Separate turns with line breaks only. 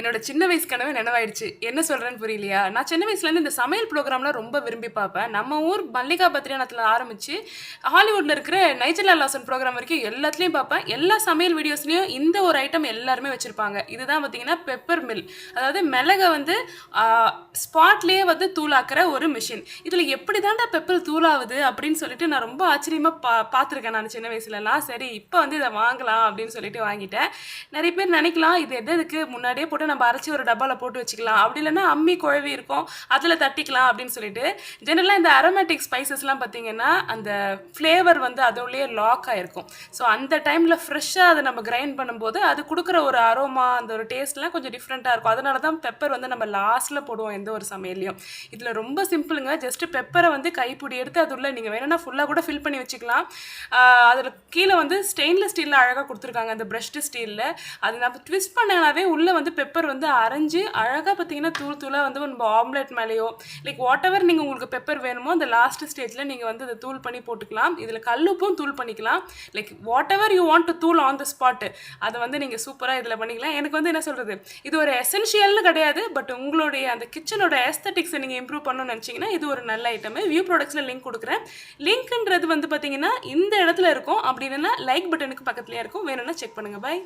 என்னோட சின்ன வயசு கனவு நினைவாயிடுச்சு. என்ன சொல்றேன்னு புரியலையா? நான் சின்ன வயசுலேருந்து இந்த சமையல் ப்ரோகிராம்லாம் ரொம்ப விரும்பி பார்ப்பேன். நம்ம ஊர் மல்லிகா பத்ரிநாத்ல ஆரம்பிச்சு, ஹாலிவுட்ல இருக்கிற நைஜலா லாசன் ப்ரோகிராம் வரைக்கும் எல்லாத்துலயும் பார்ப்பேன். எல்லா சமையல் வீடியோஸ்லயும் இந்த ஒரு ஐட்டம் எல்லாருமே வச்சிருப்பாங்க. இதுதான் பார்த்தீங்கன்னா பெப்பர் மில். அதாவது மிளக வந்து ஆ ஸ்பாட்லயே வந்து தூளாக்குற ஒரு மெஷின். இதுல எப்படி தான்டா பெப்பர் தூளாவுது அப்படின்னு சொல்லிட்டு நான் ரொம்ப ஆச்சரியமா பார்த்துருக்கேன் நான் சின்ன வயசுலலாம். சரி இப்ப வந்து இத வாங்கலாம் அப்படின்னு சொல்லிட்டு வாங்கிட்டேன். நெறைய பேர் நெனைக்கலாம், இது எதுக்கு முன்னாடியே போட்டு நம்ம அரைச்சு ஒரு டப்பால போட்டு வச்சுக்கலாம். அப்படி இல்லன்னா அம்மி குழவி இருக்கும். அதுல தட்டிக்கலாம் அப்படின்னு சொல்லிட்டு, ஜெனரலா இந்த அரோமேட்டிக் ஸ்பைசஸ்லாம் பார்த்தீங்கன்னா, அந்த ஃப்ளேவர் வந்து அதுவுலயே லாக் ஆயிருக்கும். ஸோ அந்த டைம்ல ஃப்ரெஷ்ஷா அத நம்ம கிரைண்ட் பண்ணும்போது, அது குடுக்குற ஒரு அரோமா, அந்த ஒரு டேஸ்ட்லாம் கொஞ்சம் டிஃப்ரெண்ட்டா இருக்கும். அதனால தான் பெப்பர் வந்து நம்ம லாஸ்ட்ல போடுவோம் எந்த ஒரு சமையல்லயும். இதுல ரொம்ப சிம்பிளுங்க. ஜஸ்ட் பெப்பர வந்து கைப்பிடி எடுத்து அது உள்ள நீங்க வேணும்னா ஃபுல்லா கூட ஃபில் பண்ணி வச்சுக்கலாம். ஆ அதுல கீழ வந்து ஸ்டெயின்லெஸ் ஸ்டீல்ல அழகா குடுத்துருக்காங்க. அந்த பிரஷ்டு ஸ்டீல்ல. அது நம்ம ட்விஸ்ட் பண்ணனாவே உள்ள வந்து பெப்பர் வந்து அரைஞ்சு அழகா பார்த்தீங்கன்னா தூள் தூளா வந்து நம்ம ஆம்லெட் மேலேயோ லைக் வாட் எவர் நீங்கள் உங்களுக்கு பெப்பர் வேணுமோ அந்த லாஸ்ட் ஸ்டேஜில் நீங்கள் வந்து அதை தூள் பண்ணி போட்டுக்கலாம். இதில் கல்லுப்பும் தூள் பண்ணிக்கலாம். Like what ever you want to தூள் ஆன் த ஸ்பாட் அதை வந்து நீங்கள் சூப்பராக இதில் பண்ணிக்கலாம். எனக்கு வந்து என்ன சொல்கிறது, இது ஒரு எசென்ஷியல்னு கிடையாது. பட் உங்களுடைய அந்த கிச்சனோட எஸ்தட்டிக்ஸை நீங்கள் இம்ப்ரூவ் பண்ணணும்னு நினச்சிங்கன்னா இது ஒரு நல்ல ஐட்டம். வியூ ப்ராடக்ட்ஸில் லிங்க் கொடுக்குறேன். லிங்க்ன்றது வந்து பார்த்தீங்கன்னா இந்த இடத்துல இருக்கும். அப்படி இல்லைன்னா லைக் பட்டனுக்கு பக்கத்துலேயே இருக்கும். வேணும்னா செக் பண்ணுங்கள். பை.